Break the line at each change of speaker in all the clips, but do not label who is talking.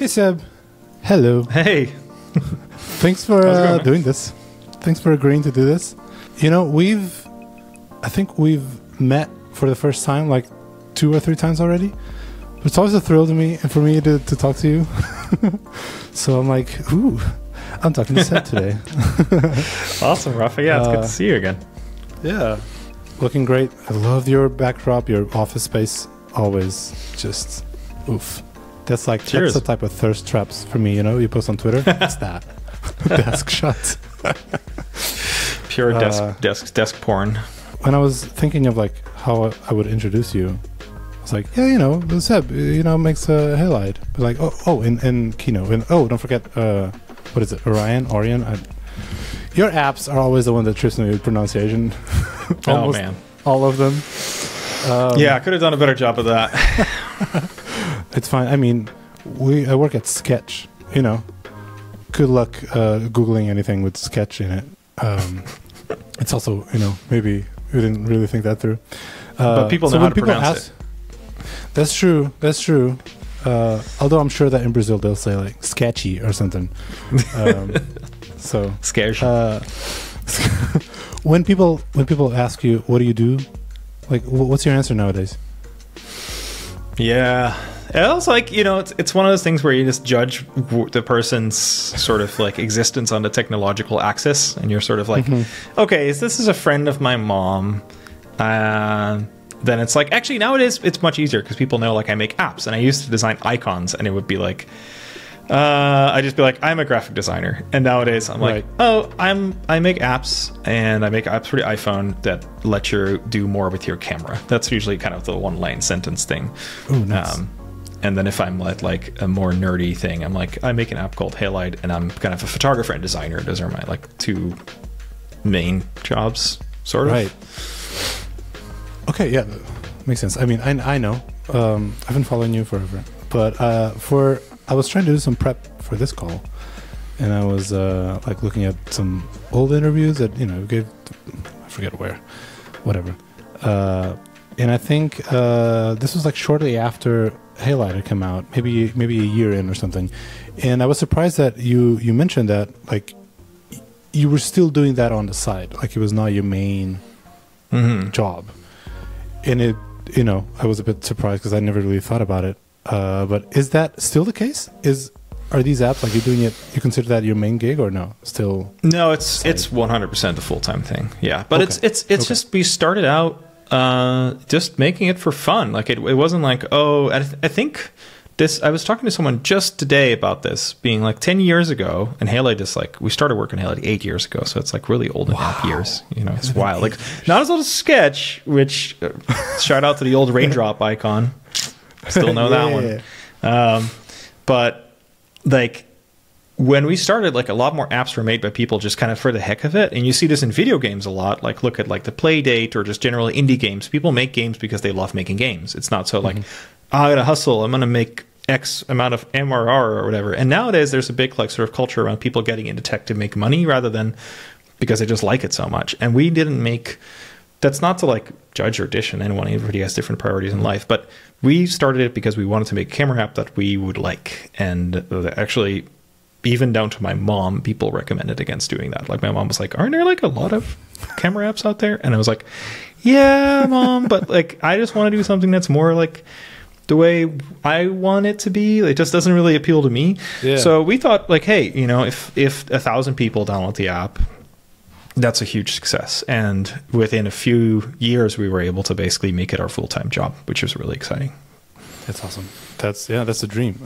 Hey Seb. Hello.
Hey.
Thanks for doing this. Thanks for agreeing to do this. You know, I think we've met for the first time like 2 or 3 times already. It's always a thrill to me and for me to talk to you. So I'm like, ooh, I'm talking to Seb today.
Awesome, Rafa. Yeah, it's good to see you again.
Yeah. Looking great. I love your backdrop, your office space. Always just oof. That's like that's the type of thirst traps for me, you know, you post on Twitter. It's that. Desk shots.
Pure desk porn.
When I was thinking of like how I would introduce you, I was like, yeah, you know, Seb, you know, makes a halide. But like, and Kino. And don't forget, what is it? Orion? Your apps are always the one that trips me with pronunciation.
Oh, man.
All of them.
Yeah, I could have done a better job of that.
It's fine. I mean, I work at Sketch, you know. Good luck Googling anything with Sketch in it. It's also, you know, maybe we didn't really think that through.
But people know how to pronounce it.
That's true. That's true. Although I'm sure that in Brazil they'll say like sketchy or something. So
Sketchy.
When people ask you what do you do, like what's your answer nowadays?
Yeah. It was like, you know, it's one of those things where you just judge the person's sort of like existence on the technological axis, and you're sort of like, okay, this is a friend of my mom. Then it's like, actually nowadays it's much easier because people know like I make apps, and I used to design icons, and it would be like, I'd just be like, I'm a graphic designer. And nowadays I'm like, I make apps, and I make apps for the iPhone that let you do more with your camera. That's usually kind of the one-line sentence thing.
Ooh, nice.
And then if I'm at like a more nerdy thing, I'm like, I make an app called Halide, and I'm kind of a photographer and designer. Those are my like 2 main jobs, sort of.
Right. Okay, yeah, makes sense. I mean, I know. I've been following you forever, but I was trying to do some prep for this call, and I was like looking at some old interviews that, you know, I forget where, whatever. And I think this was like shortly after Halide had come out, maybe a year in or something. And I was surprised that you mentioned that like you were still doing that on the side, like it was not your main job. And it, you know, I was a bit surprised because I never really thought about it. But is that still the case? Are these apps like you're doing it? You consider that your main gig or no? Still?
No, it's 100% the full-time thing. Yeah, but okay. It's just we started out just making it for fun. Like it wasn't like, I think this. I was talking to someone just today about this being like 10 years ago, and Halide is like, we started working on Halide 8 years ago, so it's like really old and a half years. You know, it's wild. Like not as old as Sketch, which shout out to the old raindrop icon. Still know that one. But like when we started, like a lot more apps were made by people just kind of for the heck of it. And you see this in video games a lot. Like look at like the Playdate or just generally indie games. People make games because they love making games. It's not so like, I gotta hustle, I'm gonna make X amount of MRR or whatever. And nowadays there's a big like sort of culture around people getting into tech to make money rather than because they just like it so much. And we didn't make, that's not to like judge or dish on anyone. Everybody has different priorities in life, but we started it because we wanted to make a camera app that we would like. And actually, even down to my mom, people recommended against doing that. Like my mom was like, aren't there like a lot of camera apps out there? And I was like, yeah, Mom, but like I just want to do something that's more like the way I want it to be. It just doesn't really appeal to me. Yeah. So we thought like, hey, you know, if 1,000 people download the app, that's a huge success. And within a few years, we were able to basically make it our full-time job, which was really exciting.
That's awesome. That's a dream.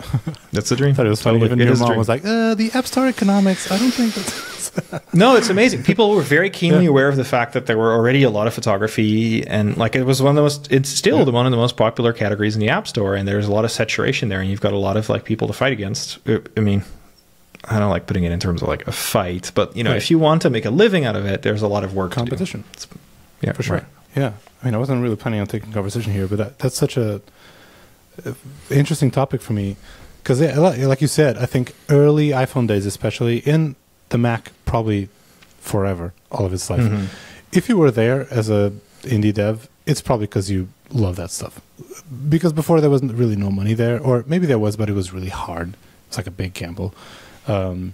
That's a dream.
I thought it was funny. Even your mom was like, the App Store economics. I don't think that's...
No, it's amazing. People were very keenly aware of the fact that there were already a lot of photography, and like it was one of the most, it's still one of the most popular categories in the App Store, and there's a lot of saturation there, and you've got a lot of like people to fight against. I mean, I don't like putting it in terms of like a fight, but you know, if you want to make a living out of it, there's a lot of work
competition.
To do. Yeah,
for sure. Right. Yeah. I mean, I wasn't really planning on taking conversation here, but that's such a interesting topic for me because like you said, I think early iPhone days, especially in the Mac, probably forever, all of its life. If you were there as a indie dev, it's probably because you love that stuff, because before there wasn't really no money there, or maybe there was, but it was really hard. it's like a big gamble. And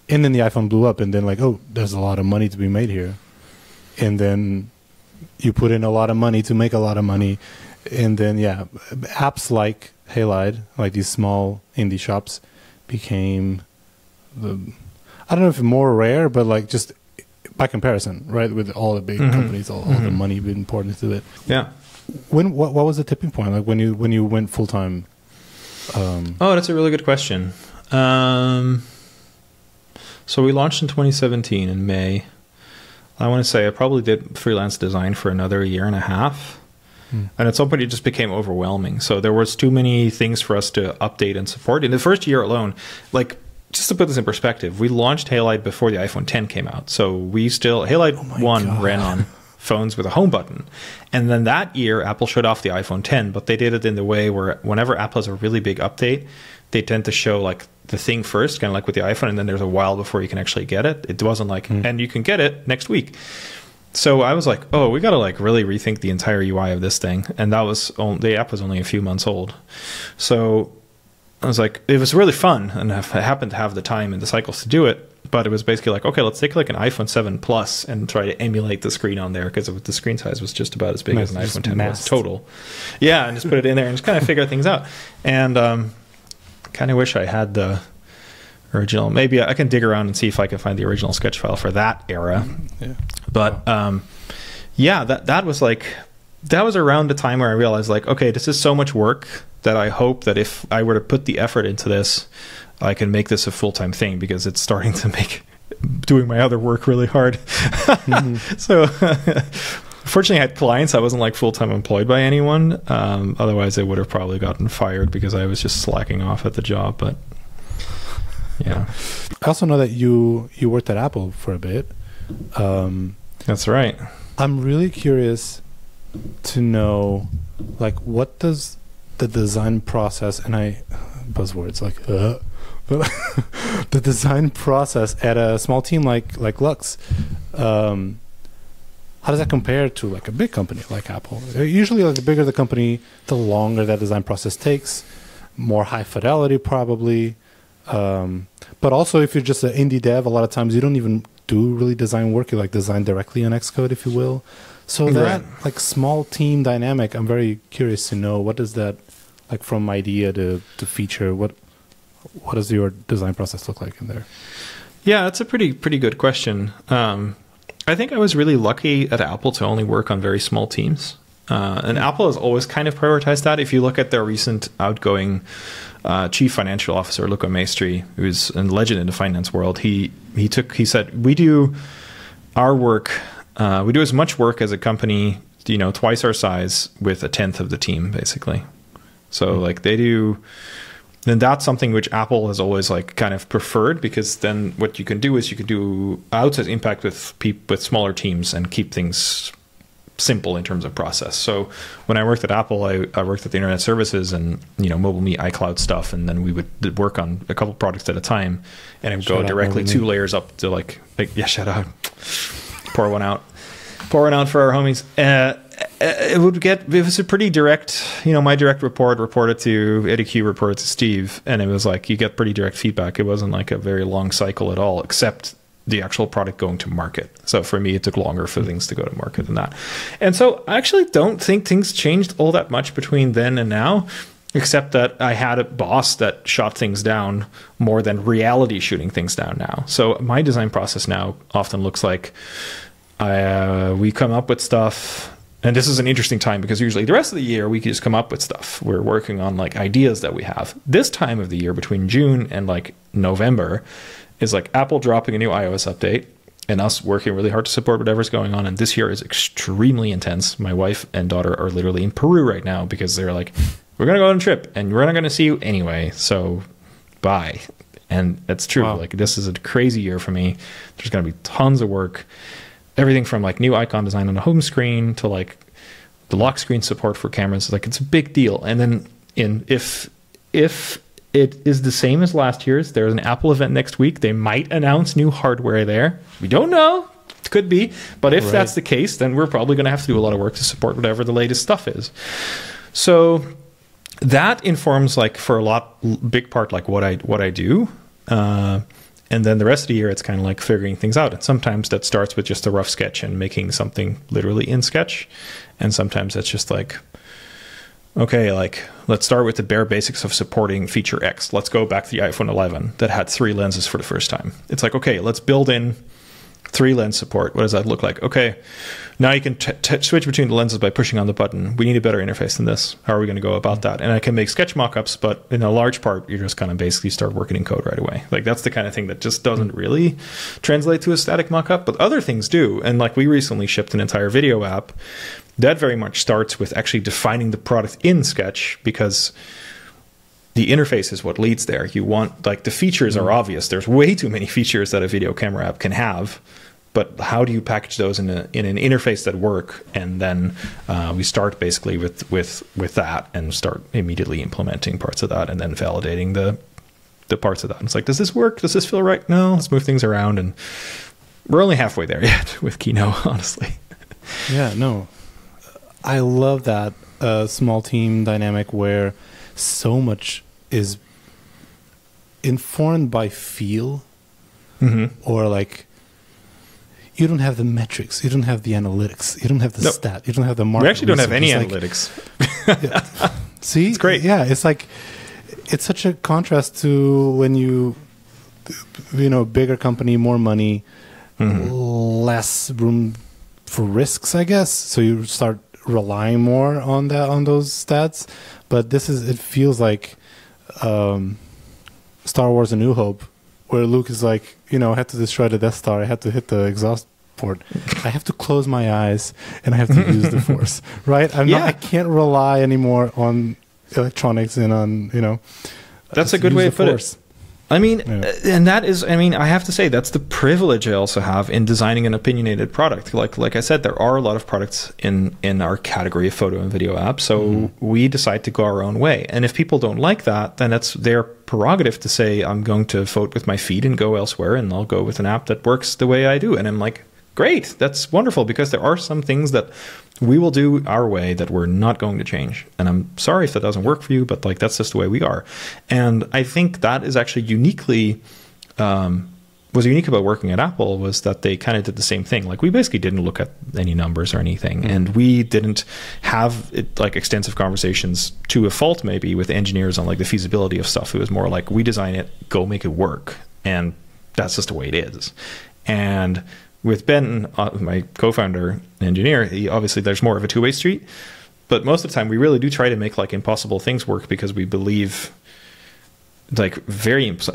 then the iPhone blew up, and then like, oh, there's a lot of money to be made here. And then you put in a lot of money to make a lot of money. And then, yeah, apps like Halide, like these small indie shops, became I don't know if more rare, but like just by comparison, right? With all the big companies, all the money being poured into it.
Yeah.
What was the tipping point? Like when you went full time?
That's a really good question. So we launched in 2017 in May. I want to say I probably did freelance design for another year and a half. And at some point, it just became overwhelming. So there was too many things for us to update and support. In the first year alone, like, just to put this in perspective, we launched Halide before the iPhone 10 came out. So Halide 1 ran on phones with a home button. And then that year, Apple showed off the iPhone 10, but they did it in the way where whenever Apple has a really big update, they tend to show like the thing first, kind of like with the iPhone, and then there's a while before you can actually get it. It wasn't like, and you can get it next week. So I was like, oh, we got to like really rethink the entire UI of this thing. And that was the app was only a few months old. So I was like, it was really fun. And I happened to have the time and the cycles to do it. But it was basically like, okay, let's take like an iPhone 7 Plus and try to emulate the screen on there, because the screen size was just about as big as an iPhone 10 was total. Yeah, and just put it in there and just kind of figure things out. And kind of wish I had the original. Maybe I can dig around and see if I can find the original sketch file for that era. Yeah. But that was like, that was around the time where I realized like, okay, this is so much work that I hope that if I were to put the effort into this, I can make this a full-time thing, because it's starting to make doing my other work really hard. So fortunately I had clients. I wasn't like full-time employed by anyone. Otherwise I would have probably gotten fired because I was just slacking off at the job. But yeah.
I also know that you worked at Apple for a bit.
That's right.
I'm really curious to know, like, what does the design process, and buzzwords like but the design process at a small team like Lux, how does that compare to like a big company like Apple? Usually, like the bigger the company, the longer that design process takes, more high fidelity probably. But also, if you're just an indie dev, a lot of times you don't even do really design work. You like design directly on Xcode, if you will. So that like small team dynamic, I'm very curious to know, what does that, like from idea to feature, what does your design process look like in there?
Yeah, that's a pretty good question. I think I was really lucky at Apple to only work on very small teams. And Apple has always kind of prioritized that. If you look at their recent outgoing chief financial officer, Luca Maestri, who's a legend in the finance world, he said, we do our work, we do as much work as a company, twice our size with a tenth of the team, basically. So like they do, then that's something which Apple has always like kind of preferred, because then what you can do is you can do outsized impact with smaller teams and keep things simple in terms of process. So when I worked at Apple, I worked at the Internet Services and MobileMe, iCloud stuff, and then we would work on a couple products at a time, and it would go directly 2 layers up to like shout out, pour one out for our homies. It was a pretty direct, my direct report reported to EDQ, reported to Steve, and it was like you get pretty direct feedback. It wasn't like a very long cycle at all, except the actual product going to market. So for me, it took longer for things to go to market than that. And so I actually don't think things changed all that much between then and now, except that I had a boss that shot things down more than reality shooting things down now. So my design process now often looks like we come up with stuff. And this is an interesting time because usually the rest of the year we can just come up with stuff. We're working on like ideas that we have. This time of the year between June and like November is like Apple dropping a new iOS update and us working really hard to support whatever's going on. And this year is extremely intense. My wife and daughter are literally in Peru right now because they're like, we're going to go on a trip and we're not going to see you anyway. So bye. And that's true. Wow. Like this is a crazy year for me. There's going to be tons of work. Everything from like new icon design on the home screen to like the lock screen support for cameras. Like it's a big deal. And then if it is the same as last year's, there's an Apple event next week. They might announce new hardware there. We don't know. It could be. But if that's the case, then we're probably going to have to do a lot of work to support whatever the latest stuff is. So that informs like for big part like what I do. And then the rest of the year, it's kind of like figuring things out. And sometimes that starts with just a rough sketch and making something literally in Sketch. And sometimes it's just like, okay, like let's start with the bare basics of supporting feature X. Let's go back to the iPhone 11 that had 3 lenses for the first time. It's like, okay, let's build in 3 lens support. What does that look like? Okay, now you can switch between the lenses by pushing on the button. We need a better interface than this. How are we going to go about that? And I can make sketch mockups, but in a large part, you're just kind of basically start working in code right away. Like that's the kind of thing that just doesn't really translate to a static mockup, but other things do. And like we recently shipped an entire video app that very much starts with actually defining the product in Sketch, because the interface is what leads there. You want, like, the features are obvious. There's way too many features that a video camera app can have, but how do you package those in an interface that work? And then we start basically with that and start immediately implementing parts of that and then validating the parts of that. And it's like, does this work? Does this feel right? No, let's move things around. And we're only halfway there yet with Kino, honestly.
Yeah, no. I love that small team dynamic where so much is informed by feel, or like you don't have the metrics, you don't have the analytics, you don't have the stat, you don't have the market.
We actually don't have any
research.
analytics.
See,
it's great.
Yeah, it's like it's such a contrast to when you know, bigger company, more money, less room for risks, I guess. So you start relying more on those stats. But it feels like Star Wars: A New Hope, where Luke is like, you know, I had to destroy the Death Star, I had to hit the exhaust port, I have to close my eyes and I have to use the Force, right? I can't rely anymore on electronics and on, you know.
That's a good way to put it. I mean, and that is, I mean, I have to say that's the privilege I also have in designing an opinionated product. Like I said, there are a lot of products in our category of photo and video apps. So we decide to go our own way. And if people don't like that, then it's their prerogative to say, I'm going to vote with my feet and go elsewhere, and I'll go with an app that works the way I do. And I'm like, great, that's wonderful, because there are some things that we will do our way that we're not going to change. And I'm sorry if that doesn't work for you, but like that's just the way we are. And I think that is actually uniquely, was unique about working at Apple, was that they kind of did the same thing. Like we basically didn't look at any numbers or anything. And we didn't have like extensive conversations, to a fault maybe, with engineers on like the feasibility of stuff. It was more like, we design it, go make it work. And that's just the way it is. And with Ben, my co-founder and engineer, obviously there's more of a two-way street, but most of the time we really do try to make like impossible things work, because we believe like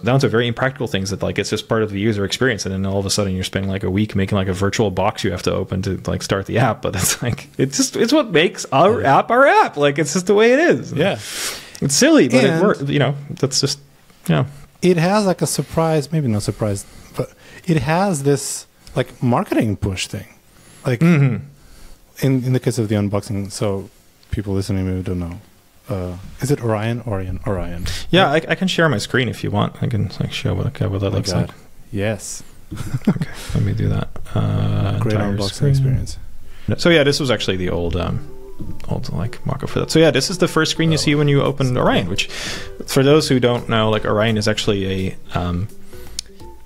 down to very impractical things that like it's just part of the user experience, and then all of a sudden you're spending like a week making like a virtual box you have to open to like start the app. But it's like it's what makes our app our app. Like it's just the way it is.
Yeah,
it's silly, but it works. You know, that's just
It has like a surprise, maybe not surprise, but it has this like marketing push thing, like in the case of the unboxing. So people listening maybe don't know. Is it Orion? Yeah,
I can share my screen if you want. I can like show what that looks like.
Yes.
Okay, let me do that.
Great unboxing experience.
So yeah, this was actually the old like mock-up for that. So yeah, this is the first screen you see when you open Orion, which for those who don't know, like Orion is actually a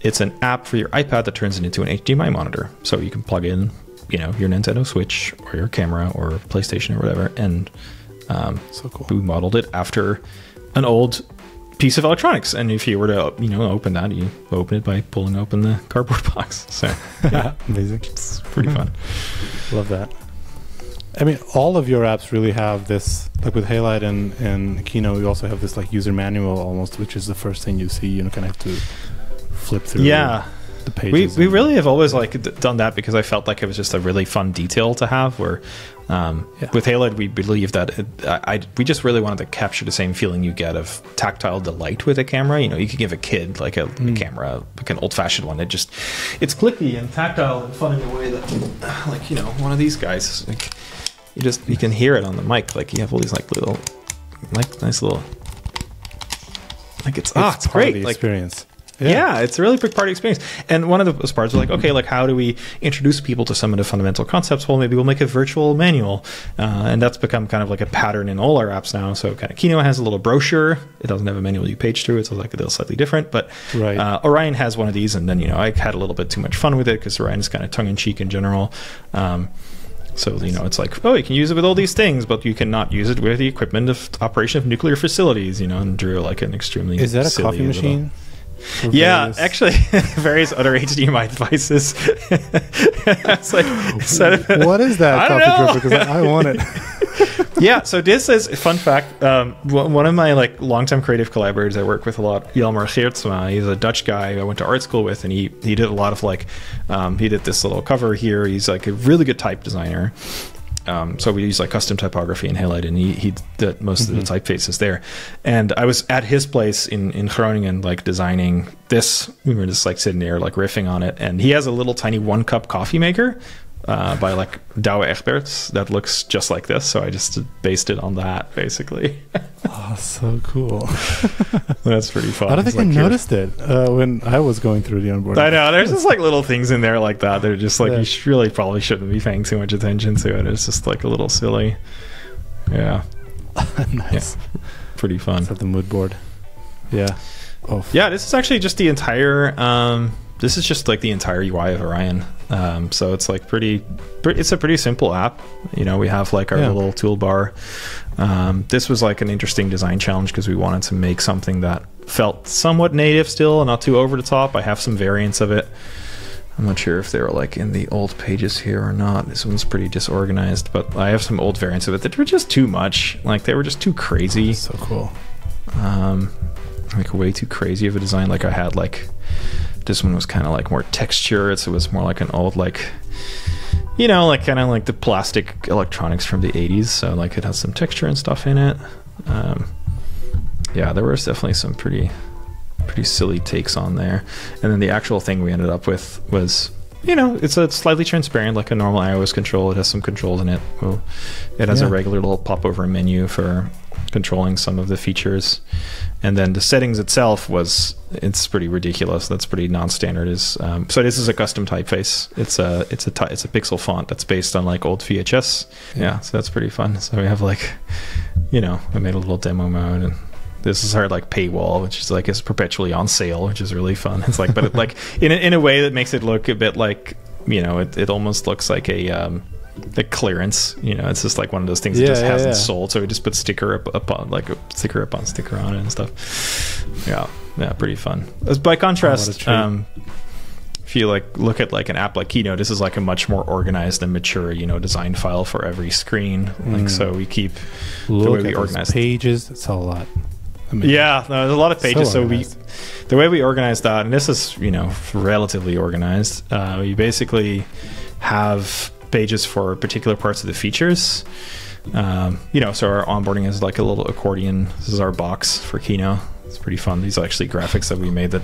it's an app for your iPad that turns it into an HDMI monitor. So you can plug in, you know, your Nintendo Switch or your camera or PlayStation or whatever. And
so cool.
We modeled it after an old piece of electronics. And if you were to, you know, open that, you open it by pulling open the cardboard box. So yeah,
amazing.
It's pretty fun.
Love that. I mean, all of your apps really have this, like with Halide and Kino, you also have this like user manual almost, which is the first thing you see. You kind of have to flip through the pages.
We really have always like done that, because I felt like it was just a really fun detail to have, where with Halide we believe that we just really wanted to capture the same feeling you get of tactile delight with a camera. You know, you could give a kid like a camera, like an old-fashioned one, it's clicky and tactile and fun in a way that like, you know, one of these guys, like you can hear it on the mic, like you have all these like little like nice little, like it's great, like
experience.
Yeah, it's a really big party experience. And one of those parts was like, okay, like how do we introduce people to some of the fundamental concepts? Well, maybe we'll make a virtual manual. And that's become kind of like a pattern in all our apps now. So kind of Kino has a little brochure. It doesn't have a manual you page through. It's like a little slightly different. But Orion has one of these. And then, you know, I had a little bit too much fun with it because Orion is kind of tongue-in-cheek in general. So, you know, it's like, oh, you can use it with all these things, but you cannot use it with the equipment of operation of nuclear facilities, you know, and drew like an extremely
Is that a coffee machine?
Yeah, actually, various other HDMI devices. It's like,
what is that coffee dripper? Because I want it.
Yeah, so this is a fun fact. One of my like longtime creative collaborators I work with a lot, Jelmer Geertsma, he's a Dutch guy I went to art school with, and he did a lot of like, he did this little cover here. He's like a really good type designer. So we use like custom typography in Halide, and he did most of the typefaces there. And I was at his place in Groningen, like designing this. We were just like sitting there, like riffing on it. And he has a little tiny 1-cup coffee maker by like Douwe Egberts that looks just like this. So I just based it on that, basically.
Oh, so cool.
That's pretty fun.
I don't think I noticed it when I was going through the onboarding.
I know. There's just like little things in there like that. They're just like, you really probably shouldn't be paying too much attention to it. It's just like a little silly. Yeah.
Nice.
Yeah. Pretty fun.
It's at the mood board. Yeah.
Oh. Yeah, this is actually just the entire... this is just like the entire UI of Orion. So it's like it's a pretty simple app. You know, we have like our little toolbar. This was like an interesting design challenge because we wanted to make something that felt somewhat native still and not too over the top. I have some variants of it. I'm not sure if they were like in the old pages here or not. This one's pretty disorganized, but I have some old variants of it that were just too much. Like they were just too crazy.
So cool.
Like way too crazy of a design. Like I had like... This one was kind of like more textured, so it was more like an old, like, you know, like kind of like the plastic electronics from the 80s. So like it has some texture and stuff in it. Yeah, there was definitely some pretty silly takes on there. And then the actual thing we ended up with was, you know, it's a slightly transparent, like a normal iOS control. It has some controls in it. Well, it has a regular little pop-over menu for controlling some of the features. And then the settings itself it's pretty ridiculous. That's pretty non-standard. So this is a custom typeface. It's a pixel font that's based on like old VHS. Yeah, so that's pretty fun. So we have like, you know, I made a little demo mode, and this is our like paywall, which is like is perpetually on sale, which is really fun. It's like, but it, like in a way that makes it look a bit like, you know, it almost looks like a clearance. You know, it's just like one of those things that just hasn't sold, so we just put sticker upon sticker on it and stuff. Yeah, pretty fun. By contrast, if you like look at like an app like Kino, this is like a much more organized and mature, you know, design file for every screen. Like so we keep the way we organize
pages. It's a lot.
Yeah, no, there's a lot of pages. So the way we organize that, and this is, you know, relatively organized. We basically have pages for particular parts of the features. You know, so our onboarding is like a little accordion. This is our box for Kino. It's pretty fun. These are actually graphics that we made that,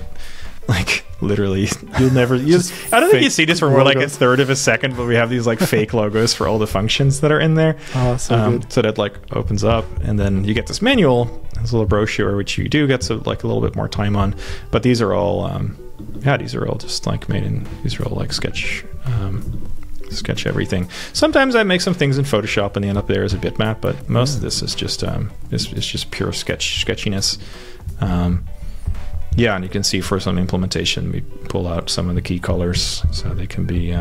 like, literally you'll never use. I don't think you see this for more like a third of a second, but we have these like fake logos for all the functions that are in there.
Oh, so good.
So that like opens up, and then you get this manual, this little brochure, which you do get like a little bit more time on. But these are all, these are all just like these are all like sketch everything. Sometimes I make some things in Photoshop and they end up there as a bitmap, but most of this is just pure sketchiness. Yeah, and you can see for some implementation we pull out some of the key colors so they can be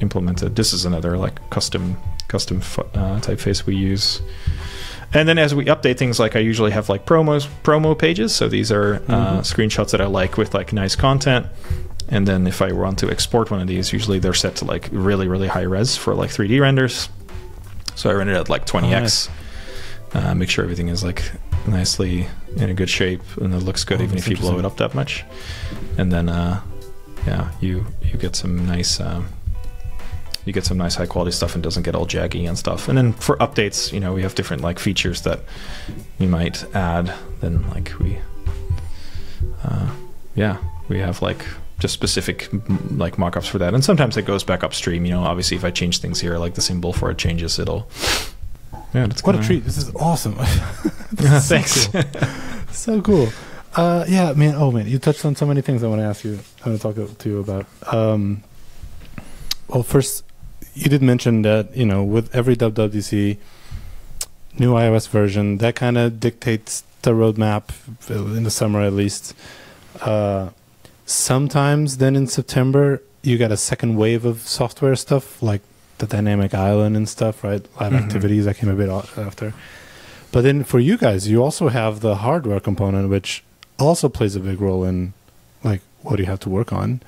implemented. This is another like custom typeface we use. And then as we update things, like I usually have like promo pages. So these are screenshots that I like with like nice content. And then if I want to export one of these, usually they're set to like really, really high res for like 3D renders. So I render it at like 20x. Make sure everything is like nicely in a good shape and it looks good even if you blow it up that much. And then you get some nice high quality stuff and doesn't get all jaggy and stuff. And then for updates, you know, we have different like features that we might add. Then like we have like just specific like mockups for that. And sometimes it goes back upstream, you know, obviously if I change things here, like the symbol for it changes, it'll
what a treat. This is awesome.
Thanks.
So cool. Yeah, man. Oh, man, you touched on so many things I want to ask you. I want to talk to you about. Well, first, you did mention that, with every WWDC, new iOS version, that kind of dictates the roadmap in the summer at least. Sometimes then in September, you got a second wave of software stuff like the dynamic island and stuff, right? Live activities that came a bit after. But then for you guys, you also have the hardware component, which also plays a big role in like what you have to work on.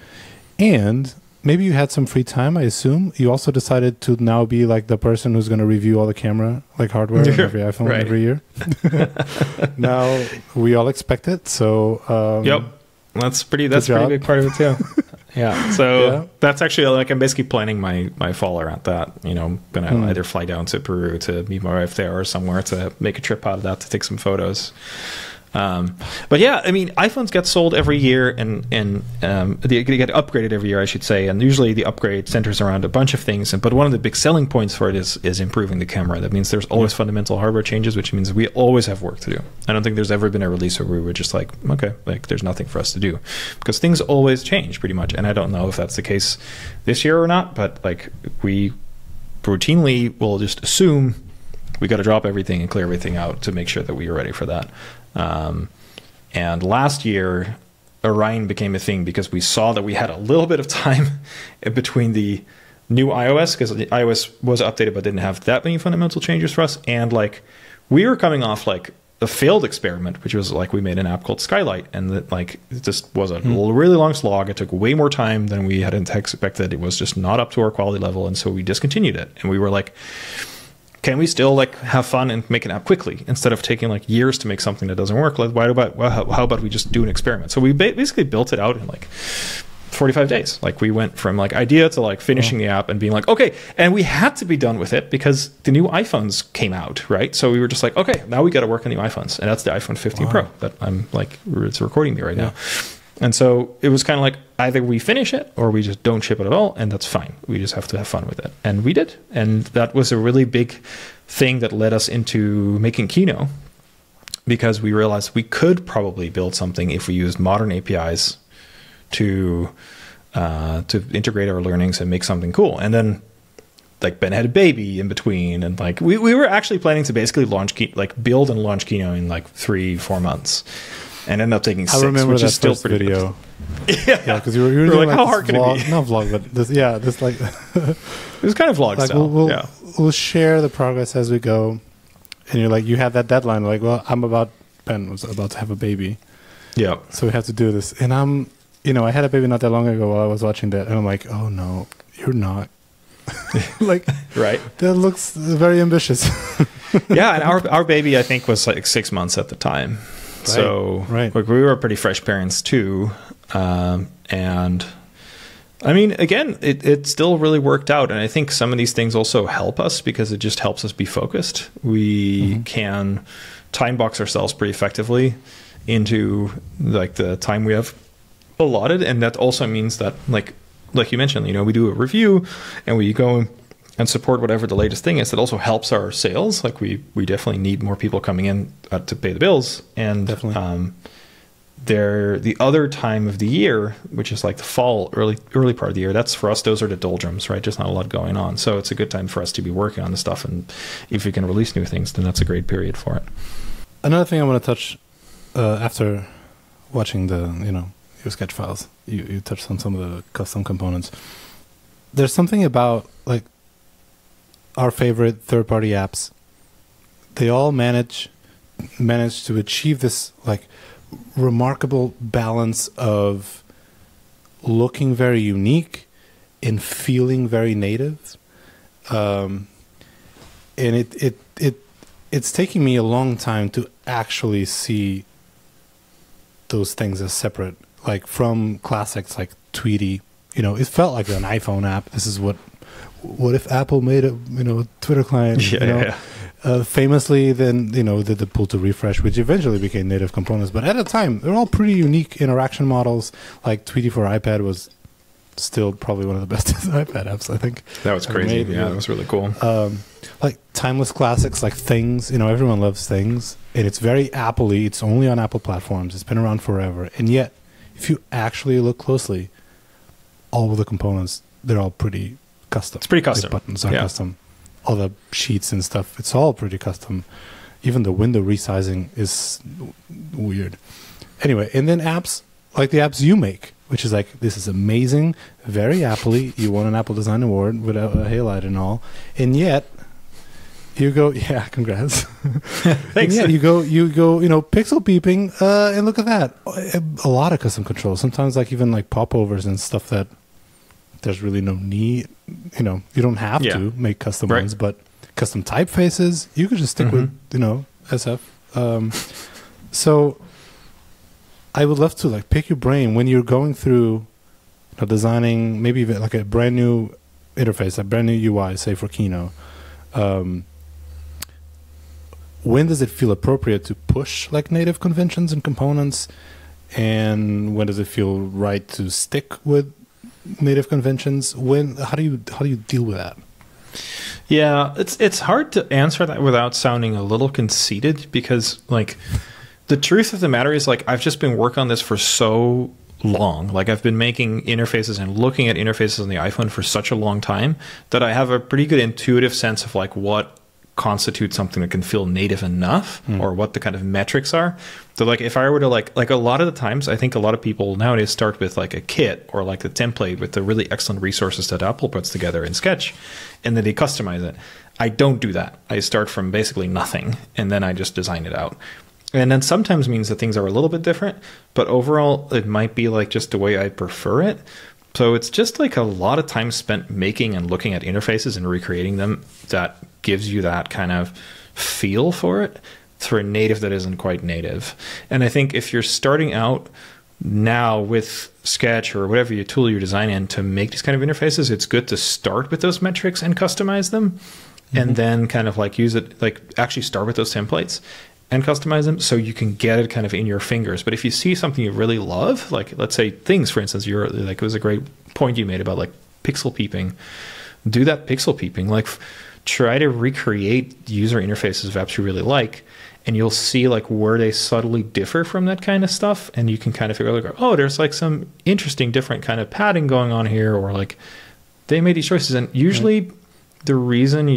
And maybe you had some free time, I assume. You also decided to now be like the person who's going to review all the camera, like hardware on every iPhone every year. Now we all expect it. So
yep, that's a pretty big part of it too. Yeah, so that's actually like I'm basically planning my fall around that. I'm gonna either fly down to Peru to meet my wife there or somewhere to make a trip out of that to take some photos. But yeah, I mean, iPhones get sold every year and they get upgraded every year, I should say. And usually the upgrade centers around a bunch of things. But one of the big selling points for it is improving the camera. That means there's always fundamental hardware changes, which means we always have work to do. I don't think there's ever been a release where we were just like, okay, like there's nothing for us to do, because things always change pretty much. And I don't know if that's the case this year or not, but like we routinely will just assume we got to drop everything and clear everything out to make sure that we are ready for that. And last year, Orion became a thing because we saw that we had a little bit of time in between the new iOS, because the iOS was updated but didn't have that many fundamental changes for us. And like we were coming off like a failed experiment, which was like we made an app called Skylight, and that like it just was a really long slog. It took way more time than we had expected. It was just not up to our quality level, and so we discontinued it. And we were like, can we still like have fun and make an app quickly instead of taking like years to make something that doesn't work? Like, how about we just do an experiment? So we basically built it out in like 45 days. Like we went from like idea to like finishing the app and being like, okay, and we had to be done with it because the new iPhones came out, right? So we were just like, okay, now we got to work on the iPhones, and that's the iPhone 15 Pro that I'm like, it's recording me right now. And so it was kind of like either we finish it or we just don't ship it at all, and that's fine. We just have to have fun with it. And we did. And that was a really big thing that led us into making Kino, because we realized we could probably build something if we used modern APIs to integrate our learnings and make something cool. And then like Ben had a baby in between, and like we were actually planning to basically build and launch Kino in like 3-4 months. And ended up taking 6, which is still pretty video. Yeah, because you were doing like how hard can it be? Not vlog, but this like it was kind of vlog
like
style.
We'll share the progress as we go, and you're like, you had that deadline. Like, well, Ben was about to have a baby. Yeah. So we have to do this, and I had a baby not that long ago while I was watching that, and I'm like, oh no, you're not. Like,
right?
That looks very ambitious.
Yeah, and our baby I think was like 6 months at the time. So like, we were pretty fresh parents too. And I mean, again, it still really worked out. And I think some of these things also help us because it just helps us be focused. We can time box ourselves pretty effectively into like the time we have allotted. And that also means that like you mentioned, we do a review and we go and support whatever the latest thing is. That also helps our sales. Like we definitely need more people coming in to pay the bills. And the other time of the year, which is like the fall, early part of the year, that's for us, those are the doldrums, right? Just not a lot going on. So it's a good time for us to be working on the stuff. And if we can release new things, then that's a great period for it.
Another thing I want to touch after watching your sketch files, you touched on some of the custom components. There's something about like our favorite third-party apps. They all manage to achieve this like remarkable balance of looking very unique and feeling very native. And it's taking me a long time to actually see those things as separate, like from classics like Tweety. It felt like an iPhone app. This is what if Apple made a Twitter client? Famously, then did the pull to refresh, which eventually became native components. But at the time, they're all pretty unique interaction models. Like Tweety for iPad was still probably one of the best iPad apps, I think.
That was crazy. Yeah, that was really cool.
like timeless classics like Things. You know, everyone loves Things, and it's very Apple-y. It's only on Apple platforms. It's been around forever, and yet, if you actually look closely, all of the components, they're all pretty custom.
It's pretty custom.
The buttons are custom. All the sheets and stuff, it's all pretty custom. Even the window resizing is weird. Anyway, and then apps like the apps you make, which is like, this is amazing, very Apple-y. You won an Apple Design Award with a halide and all, and yet you go, yeah, congrats.
Thanks.
And yet you go, you know, pixel peeping, and look at that, a lot of custom controls. Sometimes like even like popovers and stuff that there's really no need. You know, you don't have to make custom ones, but custom typefaces, you could just stick with, you know, SF. So I would love to like pick your brain when you're going through, you know, designing maybe even like a brand new interface, a brand new UI, say for Kino. When does it feel appropriate to push like native conventions and components, and when does it feel right to stick with native conventions? How do you deal with that?
Yeah, it's hard to answer that without sounding a little conceited, because like the truth of the matter is, like, I've just been working on this for so long. Like, I've been making interfaces and looking at interfaces on the iPhone for such a long time that I have a pretty good intuitive sense of like what constitutes something that can feel native enough, or what the kind of metrics are. So like if I were to like a lot of the times, I think a lot of people nowadays start with like a kit or like the template with the really excellent resources that Apple puts together in Sketch, and then they customize it. I don't do that. I start from basically nothing, and then I just design it out. And then sometimes means that things are a little bit different, but overall it might be like just the way I prefer it. So it's just like a lot of time spent making and looking at interfaces and recreating them that gives you that kind of feel for it, for a native that isn't quite native. And I think if you're starting out now with Sketch or whatever your tool you're designing to make these kind of interfaces, it's good to start with those metrics and customize them, and then kind of like use it, like actually start with those templates and customize them so you can get it kind of in your fingers. But if you see something you really love, like let's say Things, for instance, you're like, it was a great point you made about like pixel peeping. Do that pixel peeping, like try to recreate user interfaces of apps you really like, and you'll see like where they subtly differ from that kind of stuff, and you can kind of figure out like, oh, there's like some interesting different kind of padding going on here, or like they made these choices. And usually the reason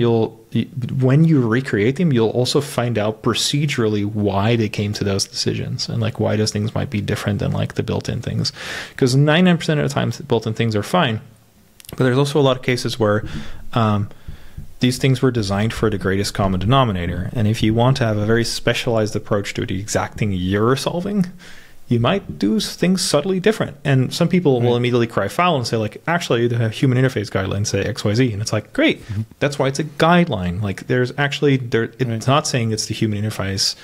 when you recreate them, you'll also find out procedurally why they came to those decisions, and like why those things might be different than like the built-in things. Because 99% of the time built-in things are fine, but there's also a lot of cases where these things were designed for the greatest common denominator. And if you want to have a very specialized approach to the exact thing you're solving, you might do things subtly different. And some people will immediately cry foul and say like, actually the human interface guidelines say XYZ. And it's like, great. That's why it's a guideline. Like there's actually, it's not saying it's the human interface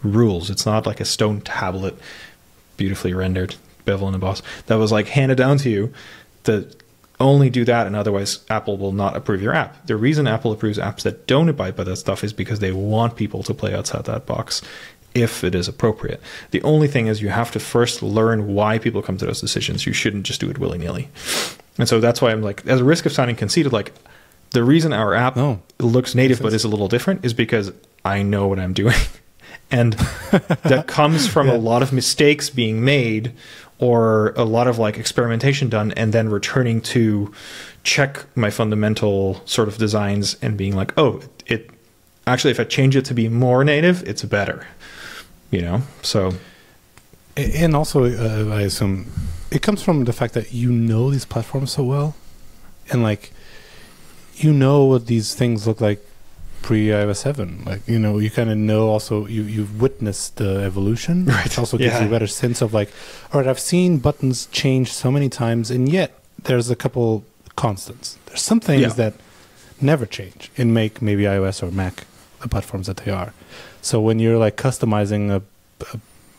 rules. It's not like a stone tablet, beautifully rendered, bevel and embossed, that was like handed down to you that only do that, and otherwise Apple will not approve your app. The reason Apple approves apps that don't abide by that stuff is because they want people to play outside that box if it is appropriate. The only thing is you have to first learn why people come to those decisions. You shouldn't just do it willy-nilly. And so that's why I'm like, as a risk of sounding conceited, like the reason our app looks native but is a little different is because I know what I'm doing. And that comes from a lot of mistakes being made, or a lot of like experimentation done, and then returning to check my fundamental sort of designs and being like, oh, it actually, if I change it to be more native, it's better, you know? So,
and also I assume it comes from the fact that you know these platforms so well, and like you know what these things look like pre-iOS 7. Like, you know, you kind of know also, you've witnessed the evolution.
Right.
It also gives you a better sense of like, all right, I've seen buttons change so many times, and yet there's a couple constants. There's some things that never change and make maybe iOS or Mac the platforms that they are. So when you're like customizing a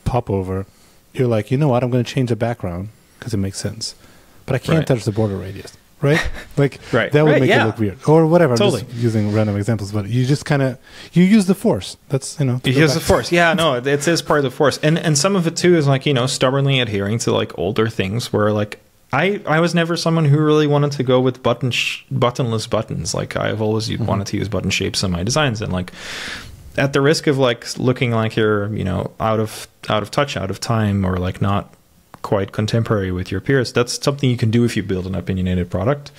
popover, you're like, you know what, I'm going to change the background because it makes sense. But I can't touch the border radius. Right? Like, that would make it look weird. Or whatever. Totally. I'm just using random examples, but you just kind of, you use the force. That's, you know.
You use the force. Yeah, no, it is part of the force. And some of it too is like, you know, stubbornly adhering to like older things where like, I was never someone who really wanted to go with buttonless buttons. Like I've always wanted to use button shapes in my designs, and like at the risk of like looking like you're, you know, out of touch, out of time, or like not quite contemporary with your peers, that's something you can do if you build an opinionated product.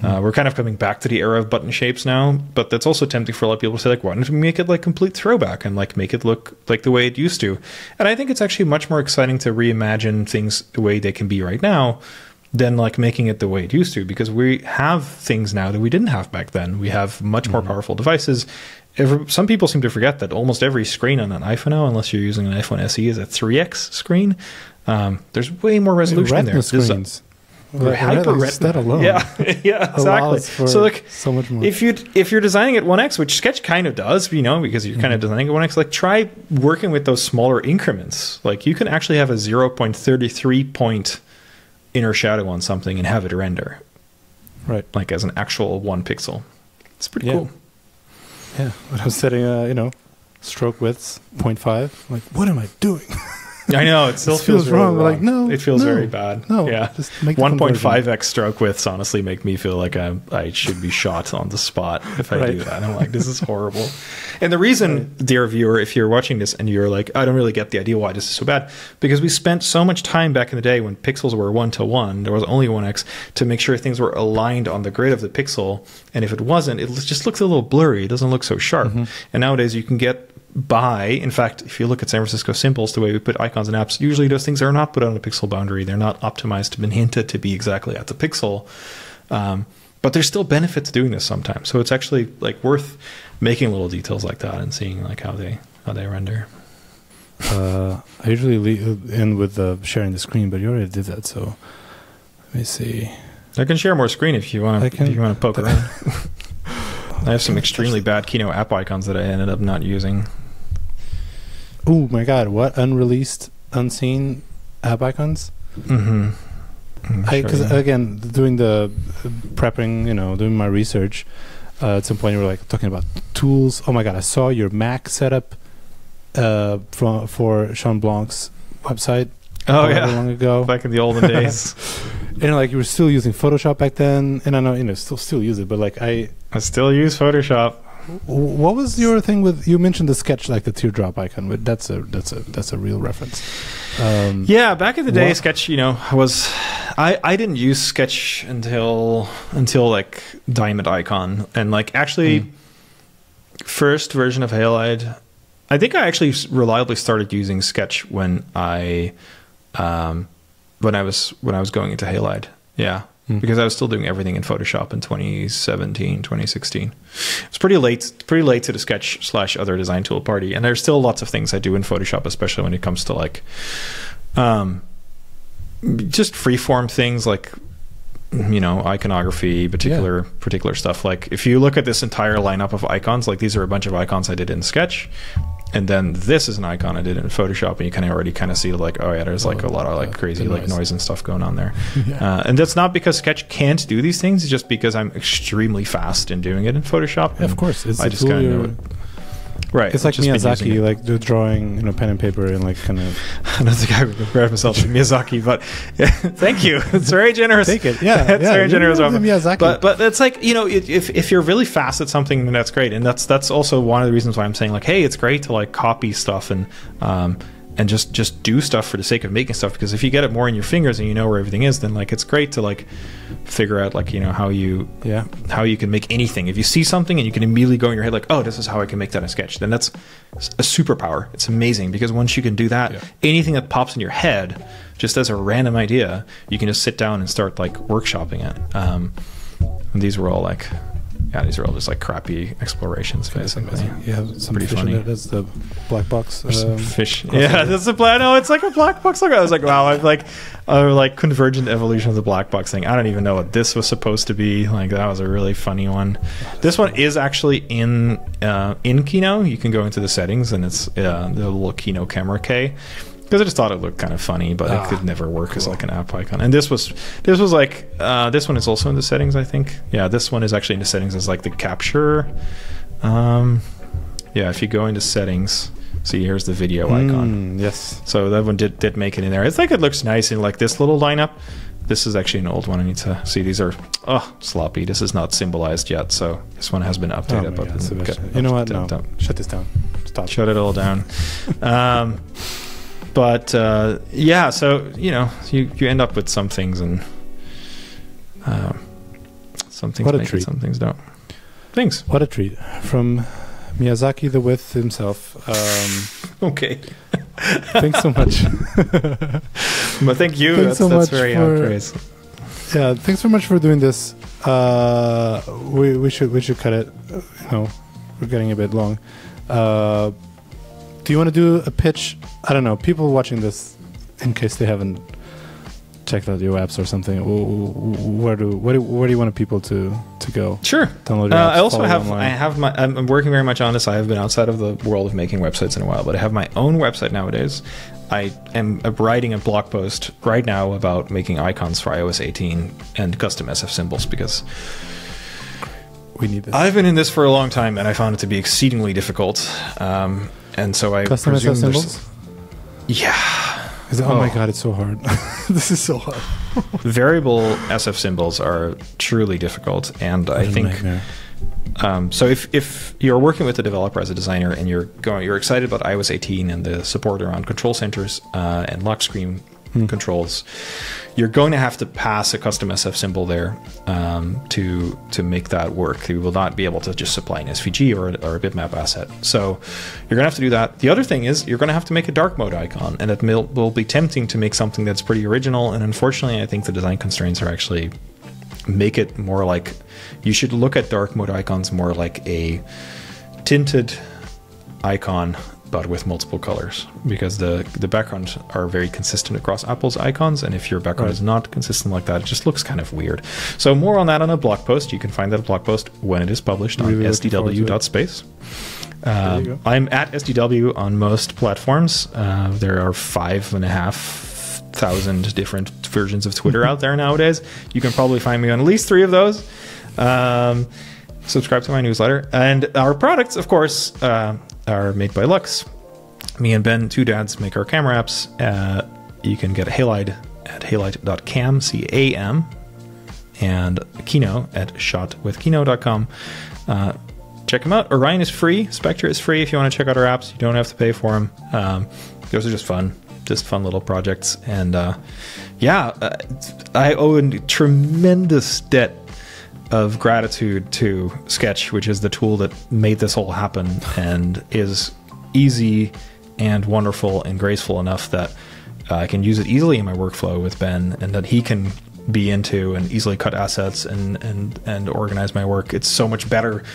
We're kind of coming back to the era of button shapes now, but that's also tempting for a lot of people to say, like, why don't we make it like complete throwback and like make it look like the way it used to? And I think it's actually much more exciting to reimagine things the way they can be right now than like making it the way it used to, because we have things now that we didn't have back then. We have much more powerful devices. Some people seem to forget that almost every screen on an iPhone now, unless you're using an iPhone SE, is a 3x screen. There's way more resolution in there.
Screens.
Hyper
that alone,
yeah, exactly. So like,
so much more.
If you're designing at 1x, which Sketch kind of does, you know, because you're kind of designing at 1x, like try working with those smaller increments. Like you can actually have a 0.33 point inner shadow on something and have it render,
right? Like
as an actual 1 pixel. It's pretty cool.
Yeah, but I was setting you know, stroke widths 0.5. Like, what am I doing?
I know, it still feels really wrong.
Like, no,
it feels very bad.
No,
yeah.
Just make
1.5x stroke widths honestly make me feel like I should be shot on the spot if I do that. I'm like, this is horrible. And the reason, dear viewer, if you're watching this and you're like, I don't really get the idea why this is so bad, because we spent so much time back in the day when pixels were 1:1, there was only 1x, to make sure things were aligned on the grid of the pixel. And if it wasn't, it just looks a little blurry. It doesn't look so sharp. And nowadays you can get by, in fact, if you look at San Francisco Simples, the way we put icons and apps, usually those things are not put on a pixel boundary. They're not optimized to be hinted to be exactly at the pixel. But there's still benefit to doing this sometimes. So it's actually like worth making little details like that and seeing like how they render.
I usually end with sharing the screen, but you already did that. So let me see.
I can share more screen if you want to poke around. I have some extremely bad Kino app icons that I ended up not using.
Oh my god, what? Unreleased, unseen app icons? Because again, doing the prepping, you know, doing my research, at some point you were like talking about tools. Oh my god, I saw your Mac setup for Sean Blanc's website.
Oh yeah,
long ago,
back in the olden days.
And like you were still using Photoshop back then, and I know, you know, still use it, but like I
still use Photoshop.
What was your thing with, you mentioned the sketch, like the teardrop icon, but that's a real reference.
Yeah, back in the day, Sketch, you know, was I didn't use Sketch until like Diamond Icon, and like actually first version of Halide. I think I actually reliably started using Sketch when I was going into Halide. Yeah. Because I was still doing everything in Photoshop in 2017, 2016. It's pretty late to the Sketch / other design tool party. And there's still lots of things I do in Photoshop, especially when it comes to like just freeform things like, you know, iconography, particular stuff. Like if you look at this entire lineup of icons, like these are a bunch of icons I did in Sketch. And then this is an icon I did in Photoshop, and you can already kind of see like, oh yeah, there's like a lot of like crazy like noise and stuff going on there. And that's not because Sketch can't do these things; it's just because I'm extremely fast in doing it in Photoshop.
Yeah, of course,
I just kind of know it. Right,
it's like Miyazaki, like the drawing, you know, pen and paper, and like kind of.
I don't think I would compare myself to Miyazaki, but yeah, thank you. It's very generous.
Take it, yeah,
it's very generous.
Miyazaki.
But it's like, you know, if you're really fast at something, then that's great, and that's also one of the reasons why I'm saying like, hey, it's great to like copy stuff and just do stuff for the sake of making stuff, because if you get it more in your fingers and you know where everything is, then like it's great to like figure out like, you know, how you can make anything. If you see something and you can immediately go in your head like, oh, this is how I can make that in Sketch, then that's a superpower. It's amazing, because once you can do that, anything that pops in your head just as a random idea, you can just sit down and start like workshopping it. And these were all like, these are all just like crappy explorations, basically.
You have some
pretty
fish
funny.
in it. That's the black box.
Fish. Yeah, that's the black. No, it's like a black box logo. I was like, wow, I've like a like convergent evolution of the black box thing. I don't even know what this was supposed to be. Like that was a really funny one. This one is actually in Kino. You can go into the settings, and it's the little Kino camera K. Because I just thought it looked kind of funny, but it could never work as like an app icon. And this was like this one is also in the settings, I think. Yeah, this one is actually in the settings as like the capture. Yeah, if you go into settings, see here's the video icon.
Yes.
So that one did make it in there. I think it looks nice in like this little lineup. this is actually an old one. I need to see. These are sloppy. This is not symbolized yet, so this one has been updated.
Oh my God, Sebastian. You know what? No, shut this down. Stop.
Shut it all down. But yeah, so you end up with some things, and some things make it, some things don't. Thanks.
What a treat from Miyazaki the With himself.
Okay.
Thanks so much.
But thank you.
Thanks so
that's
much
very
for,
praise.
Yeah, thanks so much for doing this. We should cut it. We're getting a bit long. Do you want to do a pitch? I don't know. People watching this, in case they haven't checked out your apps or something, where do you want people to go?
Sure.
Download your apps,
I also have I'm working very much on this. I have been outside of the world of making websites in a while, but I have my own website nowadays. I am writing a blog post right now about making icons for iOS 18 and custom SF symbols, because
we need this.
I've been in this for a long time, and I found it to be exceedingly difficult. And so I
custom SF symbols.
Yeah.
Oh my God, it's so hard. This is so hard.
Variable SF symbols are truly difficult, and I think so if you're working with a developer as a designer and you're excited about iOS 18 and the support around control centers and lock screen controls, you're going to have to pass a custom SF symbol there to make that work. You will not be able to just supply an SVG or a bitmap asset. So you're going to have to do that. The other thing is you're going to have to make a dark mode icon, and it will be tempting to make something that's pretty original. And unfortunately, I think the design constraints are actually make it more like, you should look at dark mode icons more like a tinted icon, but with multiple colors, because the backgrounds are very consistent across Apple's icons, and if your background is not consistent like that, it just looks kind of weird. So more on that on a blog post. You can find that blog post when it is published on sdw.space. I'm at SDW on most platforms. There are 5,500 different versions of Twitter out there nowadays. You can probably find me on at least 3 of those. Subscribe to my newsletter. And our products, of course, are made by Lux. Me and Ben, 2 dads, make our camera apps. You can get Halide at halide.cam, C-A-M, and Kino at shotwithkino.com. Check them out. Orion is free. Spectre is free if you want to check out our apps. You don't have to pay for them. Those are just fun little projects. And I owe a tremendous debt of gratitude to Sketch, which is the tool that made this all happen and is easy and wonderful and graceful enough that I can use it easily in my workflow with Ben, and that he can be into and easily cut assets and organize my work. It's so much better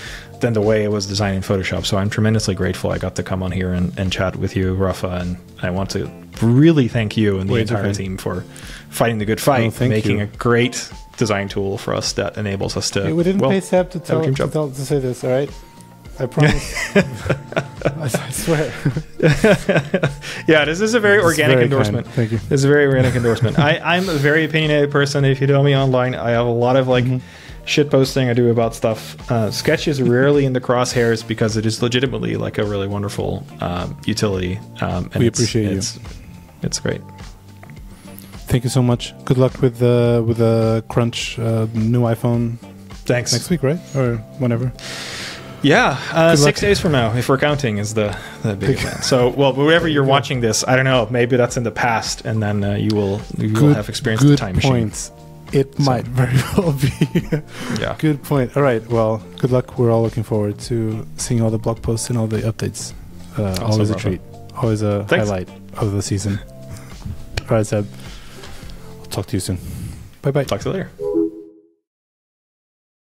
than the way it was designed in Photoshop. So I'm tremendously grateful I got to come on here and chat with you, Rafa, and I want to really thank you and the entire team for fighting the good fight, making a great design tool for us that enables us to.
We didn't pay Seb to say this, all right? I promise. I swear.
Yeah, this is a very organic endorsement.
Kind. Thank you.
This is a very organic endorsement. I'm a very opinionated person. If you know me online, I have a lot of shit posting I do about stuff. Sketch is rarely in the crosshairs because it is legitimately like a really wonderful utility. And
we appreciate you.
It's great.
Thank you so much. Good luck with the Crunch new iPhone.
Thanks.
Next week, right? Or whenever.
Yeah, 6 days from now, if we're counting, is the big event. So, wherever you're watching this, I don't know. Maybe that's in the past, and then you will have experienced the time machine.
It might very well be.
Yeah.
Good point. All right. Well, good luck. We're all looking forward to seeing all the blog posts and all the updates. Always a treat. Always a highlight of the season. All right, Seb. I'll talk to you soon. Bye-bye.
Talk to you later.